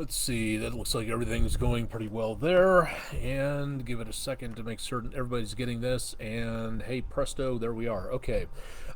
Let's see, that looks like everything's going pretty well there. And give it a second to make certain everybody's getting this. And hey, presto, there we are. Okay.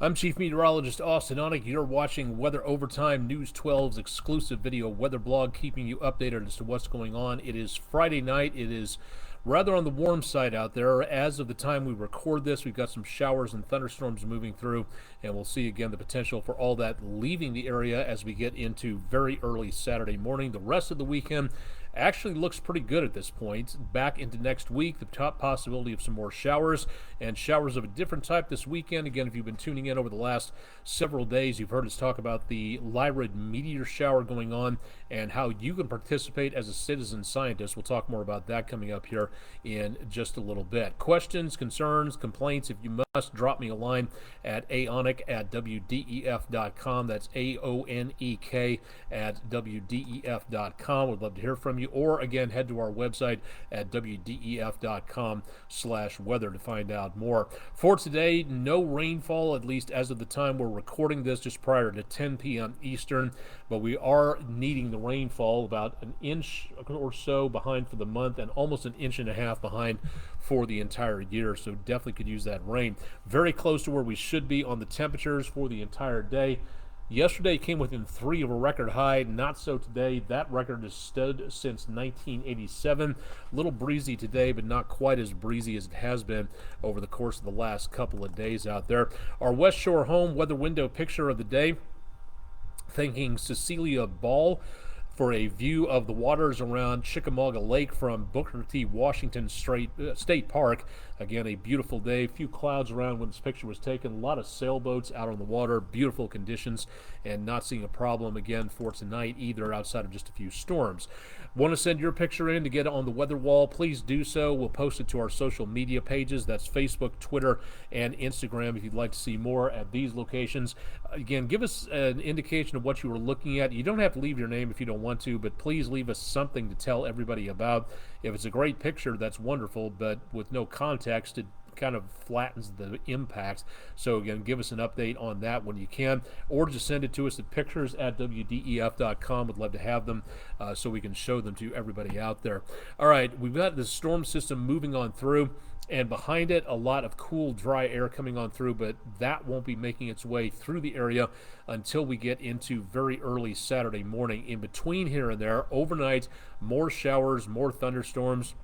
I'm Chief Meteorologist Austen Onek. You're watching Weather Overtime, News 12's exclusive video weather blog, keeping you updated as to what's going on. It is Friday night. It is rather on the warm side out there. As of the time we record this, we've got some showers and thunderstorms moving through, and we'll see again the potential for all that leaving the area as we get into very early Saturday morning. The rest of the weekend actually looks pretty good at this point. Back into next week, the top possibility of some more showers, and showers of a different type this weekend. Again, if you've been tuning in over the last several days, you've heard us talk about the Lyrid meteor shower going on and how you can participate as a citizen scientist. We'll talk more about that coming up here in just a little bit. Questions, concerns, complaints, if you must, drop me a line at aonek@wdef.com. That's AONEK at wdef.com. We'd love to hear from you. Or again, head to our website at wdef.com/weather to find out more. For today, no rainfall, at least as of the time we're recording this, just prior to 10 p.m. Eastern, but we are needing the rainfall, about an inch or so behind for the month and almost an inch and a half behind for the entire year, so definitely could use that rain. Very close to where we should be on the temperatures for the entire day. Yesterday came within 3 of a record high, not so today. That record has stood since 1987. A little breezy today, but not quite as breezy as it has been over the course of the last couple of days out there. Our West Shore home weather window picture of the day, thanking Cecilia Ball for a view of the waters around Chickamauga Lake from Booker T. Washington State Park. Again, a beautiful day. A few clouds around when this picture was taken. A lot of sailboats out on the water. Beautiful conditions, and not seeing a problem again for tonight either, outside of just a few storms. Want to send your picture in to get on the weather wall? Please do so. We'll post it to our social media pages. That's Facebook, Twitter, and Instagram if you'd like to see more at these locations. Again, give us an indication of what you were looking at. You don't have to leave your name if you don't want to, but please leave us something to tell everybody about. If it's a great picture, that's wonderful, but with no context, it kind of flattens the impact. So again, give us an update on that when you can, or just send it to us at pictures@wdef.com. We'd love to have them so we can show them to everybody out there. All right, we've got the storm system moving on through, and behind it a lot of cool dry air coming on through, but that won't be making its way through the area until we get into very early Saturday morning. In between here and there, overnight, more showers, more thunderstorms.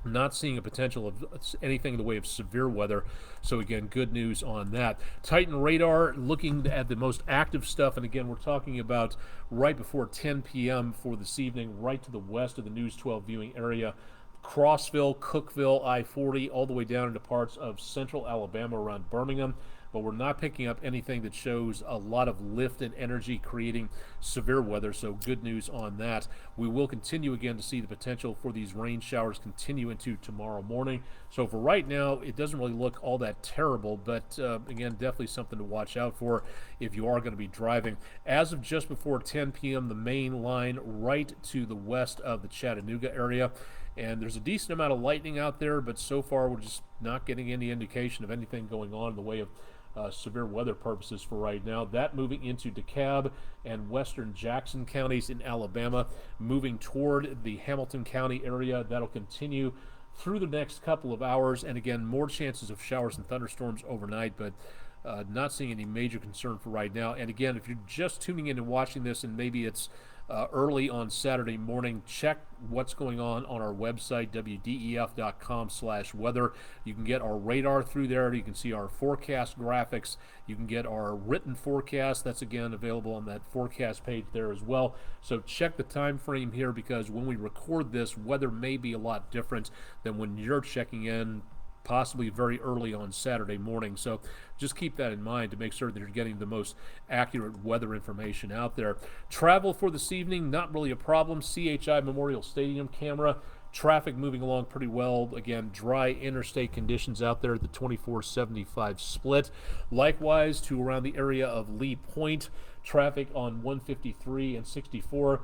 Not seeing a potential of anything in the way of severe weather. So again, good news on that. Titan radar looking at the most active stuff, and again, we're talking about right before 10 p.m. for this evening, right to the west of the News 12 viewing area. Crossville, Cookville, I-40, all the way down into parts of central Alabama around Birmingham. But we're not picking up anything that shows a lot of lift and energy creating severe weather, so good news on that. We will continue again to see the potential for these rain showers continue into tomorrow morning. So for right now, it doesn't really look all that terrible, but again, definitely something to watch out for if you are going to be driving. As of just before 10 p.m., the main line right to the west of the Chattanooga area, and there's a decent amount of lightning out there, but so far we're just not getting any indication of anything going on in the way of severe weather purposes for right now. That moving into DeKalb and western Jackson counties in Alabama, moving toward the Hamilton County area. That'll continue through the next couple of hours, and again, more chances of showers and thunderstorms overnight, but not seeing any major concern for right now. And again, if you're just tuning in and watching this and maybe it's early on Saturday morning, check what's going on our website, wdef.com/weather. You can get our radar through there. You can see our forecast graphics. You can get our written forecast. That's again available on that forecast page there as well. So check the time frame here, because when we record this, weather may be a lot different than when you're checking in possibly very early on Saturday morning. So just keep that in mind to make sure that you're getting the most accurate weather information out there. Travel for this evening, not really a problem. CHI Memorial Stadium camera. Traffic moving along pretty well. Again, dry interstate conditions out there at the 24-75 split. Likewise to around the area of Lee Point. Traffic on 153 and 64.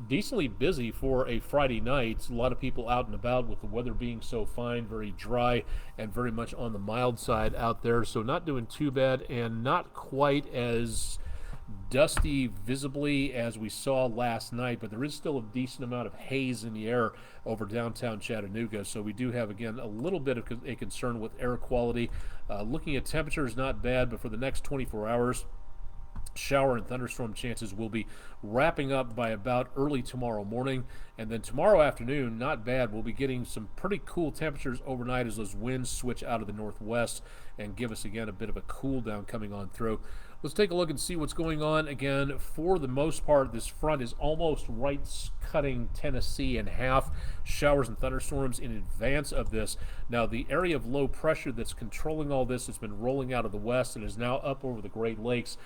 Decently busy for a Friday night. A lot of people out and about with the weather being so fine, very dry, and very much on the mild side out there. So not doing too bad, and not quite as dusty visibly as we saw last night, but there is still a decent amount of haze in the air over downtown Chattanooga. So we do have, again, a little bit of a concern with air quality. Looking at temperatures, not bad, but for the next 24 hours, shower and thunderstorm chances will be wrapping up by about early tomorrow morning. And then tomorrow afternoon, not bad. We'll be getting some pretty cool temperatures overnight as those winds switch out of the northwest and give us, again, a bit of a cool down coming on through. Let's take a look and see what's going on. Again, for the most part, this front is almost right cutting Tennessee in half. Showers and thunderstorms in advance of this. Now, the area of low pressure that's controlling all this has been rolling out of the west and is now up over the Great Lakes.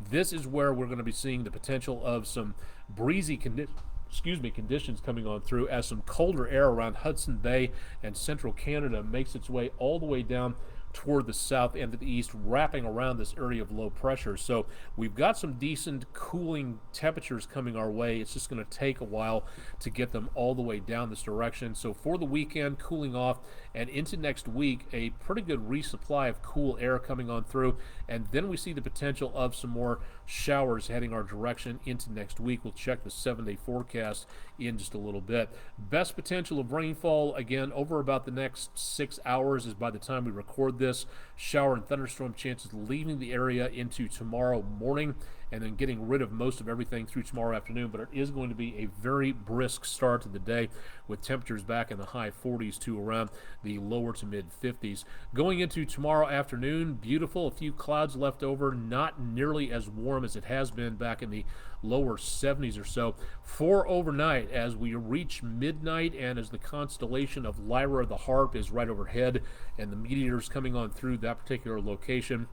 This is where we're going to be seeing the potential of some breezy conditions coming on through as some colder air around Hudson Bay and central Canada makes its way all the way down toward the south and to the east, wrapping around this area of low pressure. So we've got some decent cooling temperatures coming our way. It's just going to take a while to get them all the way down this direction. So for the weekend, cooling off, and into next week, a pretty good resupply of cool air coming on through. And then we see the potential of some more showers heading our direction into next week. We'll check the 7-day forecast in just a little bit. Best potential of rainfall, again, over about the next 6 hours is by the time we record this. Shower and thunderstorm chances leaving the area into tomorrow morning and then getting rid of most of everything through tomorrow afternoon. But it is going to be a very brisk start to the day with temperatures back in the high 40s to around the lower to mid 50s. Going into tomorrow afternoon, beautiful, a few clouds left over, not nearly as warm as it has been back in the lower 70s or so. For overnight, as we reach midnight and as the constellation of Lyra the Harp is right overhead and the meteors coming on through that particular location,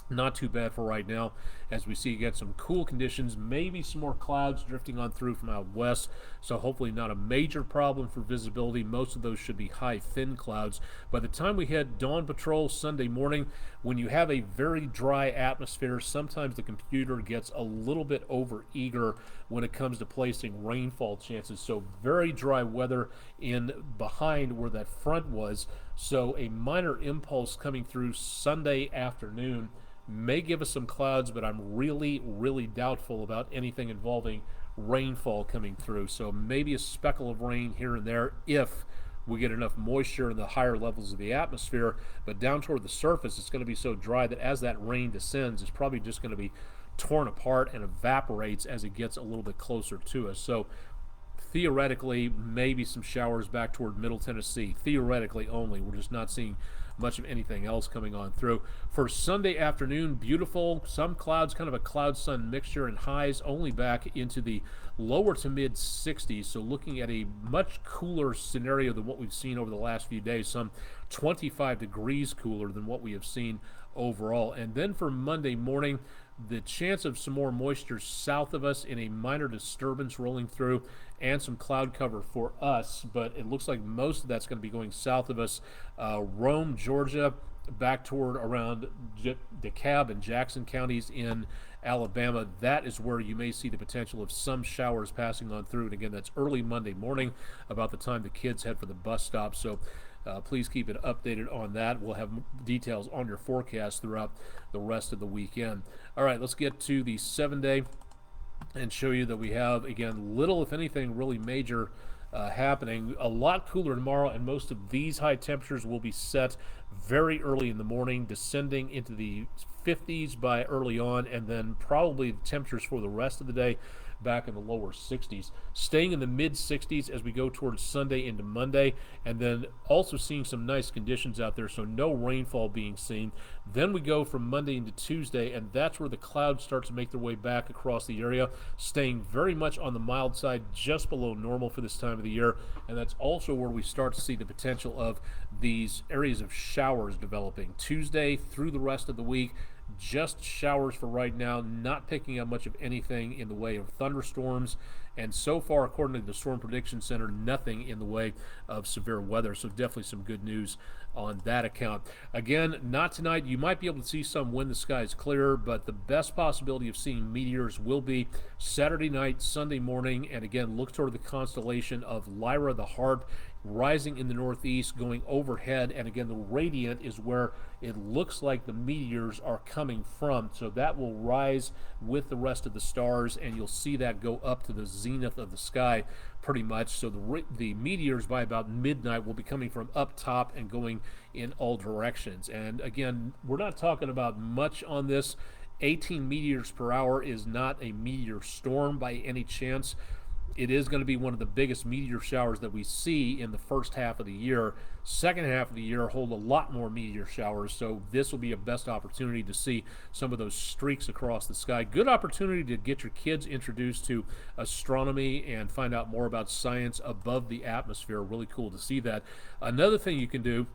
not too bad for right now as we see again some cool conditions, maybe some more clouds drifting on through from out west, so hopefully not a major problem for visibility. Most of those should be high thin clouds. By the time we hit dawn patrol Sunday morning, when you have a very dry atmosphere, sometimes the computer gets a little bit over eager when it comes to placing rainfall chances. So very dry weather in behind where that front was, so a minor impulse coming through Sunday afternoon may give us some clouds, but I'm really doubtful about anything involving rainfall coming through. So maybe a speckle of rain here and there if we get enough moisture in the higher levels of the atmosphere, but down toward the surface it's going to be so dry that as that rain descends, it's probably just going to be torn apart and evaporates as it gets a little bit closer to us. So theoretically, maybe some showers back toward Middle Tennessee. Theoretically only. We're just not seeing much of anything else coming on through. For Sunday afternoon, beautiful. Some clouds, kind of a cloud-sun mixture, and highs only back into the lower to mid 60s. So looking at a much cooler scenario than what we've seen over the last few days. Some 25 degrees cooler than what we have seen overall. And then for Monday morning, the chance of some more moisture south of us in a minor disturbance rolling through and some cloud cover for us, but it looks like most of that's going to be going south of us. Rome, Georgia, back toward around DeKalb and Jackson counties in Alabama. That is where you may see the potential of some showers passing on through. And again, that's early Monday morning, about the time the kids head for the bus stop. So please keep it updated on that. We'll have details on your forecast throughout the rest of the weekend. All right, let's get to the 7-day and show you that we have, again, little, if anything, really major happening. A lot cooler tomorrow, and most of these high temperatures will be set very early in the morning, descending into the 50s by early on, and then probably the temperatures for the rest of the day back in the lower 60s, staying in the mid 60s as we go towards Sunday into Monday, and then also seeing some nice conditions out there, so no rainfall being seen. Then we go from Monday into Tuesday, and that's where the clouds start to make their way back across the area, staying very much on the mild side, just below normal for this time of the year. And that's also where we start to see the potential of these areas of showers developing Tuesday through the rest of the week. Just showers for right now, not picking up much of anything in the way of thunderstorms, and so far, according to the Storm Prediction Center, nothing in the way of severe weather. So definitely some good news on that account. Again, not tonight. You might be able to see some when the sky is clear, but the best possibility of seeing meteors will be Saturday night, Sunday morning, and again, look toward the constellation of Lyra the Harp rising in the northeast, going overhead, and again, the radiant is where it looks like the meteors are coming from. So that will rise with the rest of the stars, and you'll see that go up to the zenith of the sky pretty much. So the meteors by about midnight will be coming from up top and going in all directions. And again, we're not talking about much on this. 18 meteors per hour is not a meteor storm by any chance. It is going to be one of the biggest meteor showers that we see in the first half of the year. Second half of the year hold a lot more meteor showers, so this will be a best opportunity to see some of those streaks across the sky. Good opportunity to get your kids introduced to astronomy and find out more about science above the atmosphere. Really cool to see that. Another thing you can do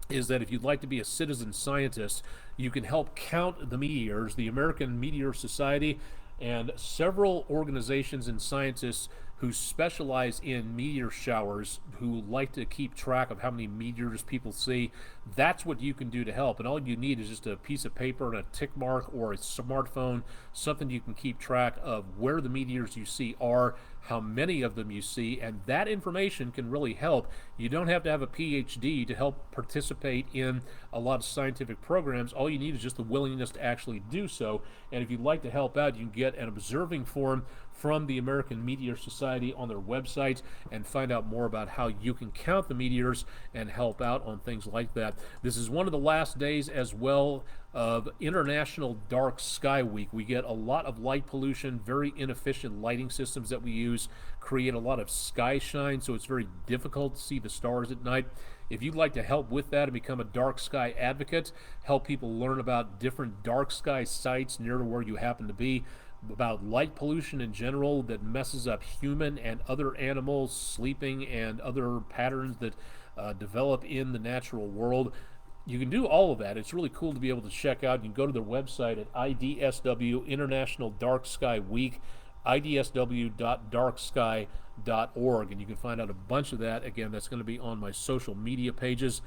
is that if you'd like to be a citizen scientist, you can help count the meteors. The American Meteor Society and several organizations and scientists who specialize in meteor showers, who like to keep track of how many meteors people see. That's what you can do to help. And all you need is just a piece of paper and a tick mark or a smartphone, something you can keep track of where the meteors you see are, how many of them you see, and that information can really help. You don't have to have a PhD to help participate in a lot of scientific programs. All you need is just the willingness to actually do so. And if you'd like to help out, you can get an observing form from the American Meteor Society on their website and find out more about how you can count the meteors and help out on things like that. This is one of the last days as well of International Dark Sky Week. We get a lot of light pollution, very inefficient lighting systems that we use create a lot of sky shine, so it's very difficult to see the stars at night. If you'd like to help with that and become a dark sky advocate, help people learn about different dark sky sites near to where you happen to be, about light pollution in general that messes up human and other animals sleeping and other patterns that develop in the natural world. You can do all of that. It's really cool to be able to check out. You can go to their website at IDSW, International Dark Sky Week, idsw.darksky.org, and you can find out a bunch of that. Again, that's going to be on my social media pages.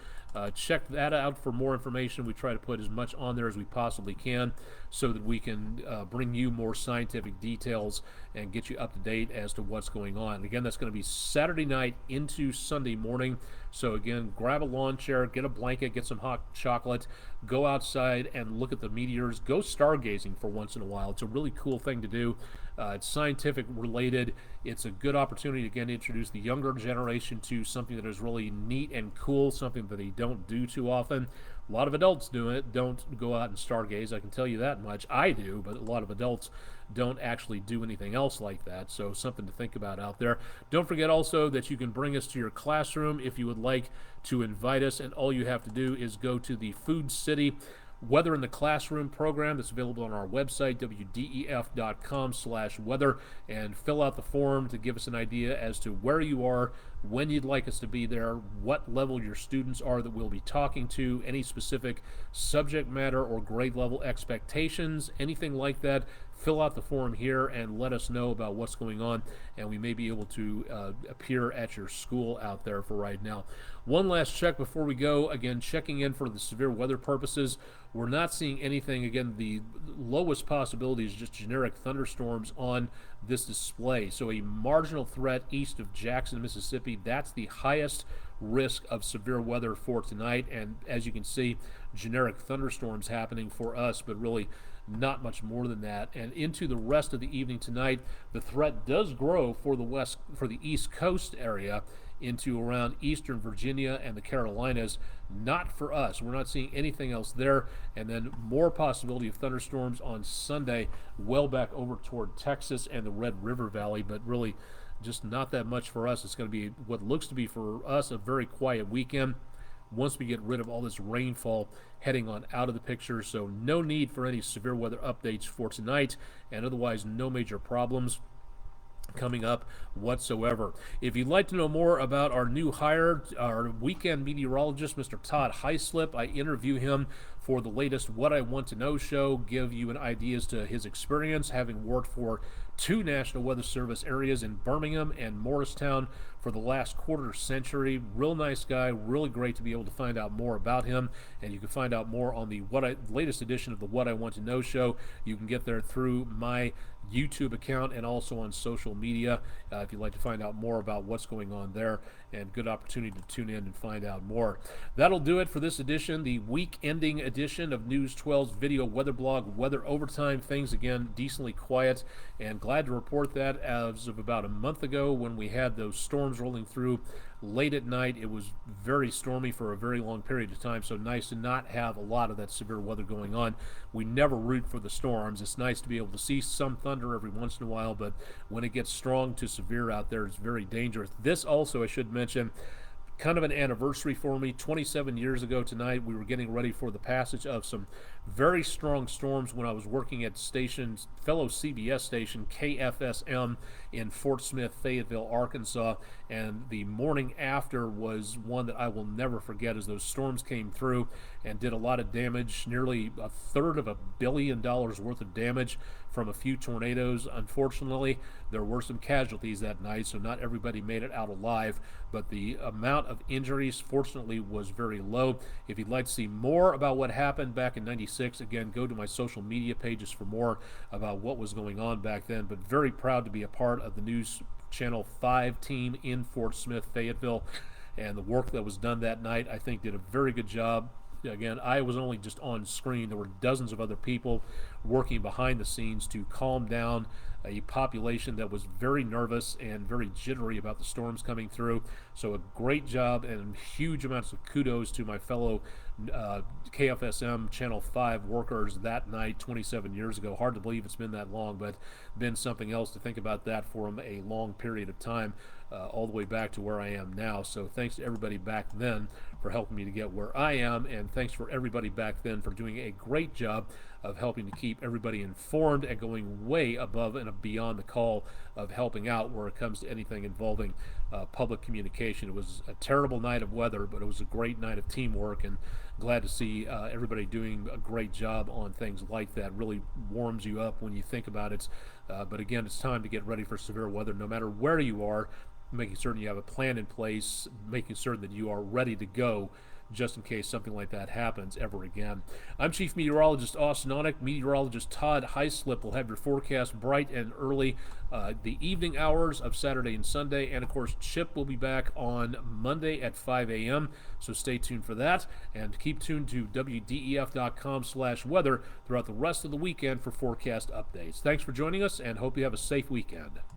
Check that out for more information. We try to put as much on there as we possibly can so that we can bring you more scientific details and get you up to date as to what's going on. Again, that's going to be Saturday night into Sunday morning. So again, grab a lawn chair, get a blanket, get some hot chocolate, go outside and look at the meteors. Go stargazing for once in a while. It's a really cool thing to do. It's scientific related. It's a good opportunity, again, to introduce the younger generation to something that is really neat and cool, something that they don't do too often. A lot of adults do it, don't go out and stargaze, I can tell you that much. I do, but a lot of adults don't actually do anything else like that, so something to think about out there. Don't forget also that you can bring us to your classroom if you would like to invite us, and all you have to do is go to the Food City Weather in the Classroom program that's available on our website, wdef.com/weather, and fill out the form to give us an idea as to where you are, when you'd like us to be there, what level your students are that we'll be talking to, any specific subject matter or grade level expectations, anything like that. Fill out the form here and let us know about what's going on, and we may be able to appear at your school out there for right now. One last check before we go. Again, checking in for the severe weather purposes. We're not seeing anything. Again, the lowest possibility is just generic thunderstorms on this display. So a marginal threat east of Jackson, Mississippi. That's the highest risk of severe weather for tonight. And as you can see, generic thunderstorms happening for us, but really not much more than that. And into the rest of the evening tonight, the threat does grow for the East Coast area into around eastern Virginia and the Carolinas. Not for us. We're not seeing anything else there. And then more possibility of thunderstorms on Sunday, well back over toward Texas and the Red River Valley, but really just not that much for us. It's going to be what looks to be for us a very quiet weekend once we get rid of all this rainfall heading on out of the picture. So no need for any severe weather updates for tonight, and otherwise no major problems coming up whatsoever. If you'd like to know more about our new hire, our weekend meteorologist, Mr. Todd Heislip, I interview him for the latest What I Want to Know show, give you an idea as to his experience, having worked for 2 National Weather Service areas in Birmingham and Morristown for the last quarter century. Real nice guy, really great to be able to find out more about him, and you can find out more on the latest edition of the What I Want to Know show. You can get there through my YouTube account and also on social media if you'd like to find out more about what's going on there, and good opportunity to tune in and find out more. That'll do it for this edition, the week-ending edition of News 12's video weather blog, Weather Overtime. Things, again, decently quiet, and glad to report that as of about a month ago when we had those storms rolling through late at night, it was very stormy for a very long period of time, so nice to not have a lot of that severe weather going on. We never root for the storms. It's nice to be able to see some thunder every once in a while, but when it gets strong to severe out there, it's very dangerous. This also, I should mention, kind of an anniversary for me. 27 years ago tonight, we were getting ready for the passage of some very strong storms when I was working at fellow CBS station KFSM in Fort Smith, Fayetteville, Arkansas, and the morning after was one that I will never forget as those storms came through and did a lot of damage, nearly $1/3 billion worth of damage from a few tornadoes. Unfortunately, there were some casualties that night, so not everybody made it out alive, but the amount of injuries, fortunately, was very low. If you'd like to see more about what happened back in '96, again, go to my social media pages for more about what was going on back then, but very proud to be a part of the News Channel 5 team in Fort Smith, Fayetteville, and the work that was done that night, I think, did a very good job. Again, I was only just on screen. There were dozens of other people working behind the scenes to calm down a population that was very nervous and very jittery about the storms coming through. So a great job and huge amounts of kudos to my fellow KFSM Channel 5 workers that night 27 years ago. Hard to believe it's been that long, but been something else to think about that for a long period of time, all the way back to where I am now. So thanks to everybody back then for helping me to get where I am, and thanks for everybody back then for doing a great job of helping to keep everybody informed and going way above and beyond the call of helping out where it comes to anything involving public communication. It was a terrible night of weather, but it was a great night of teamwork, and glad to see everybody doing a great job on things like that. Really warms you up when you think about it. But again, it's time to get ready for severe weather no matter where you are, making certain you have a plan in place, making certain that you are ready to go just in case something like that happens ever again. I'm Chief Meteorologist Austen Onek. Meteorologist Todd Heislip will have your forecast bright and early the evening hours of Saturday and Sunday, and of course Chip will be back on Monday at 5 a.m., so stay tuned for that, and keep tuned to WDEF.com/weather throughout the rest of the weekend for forecast updates. Thanks for joining us, and hope you have a safe weekend.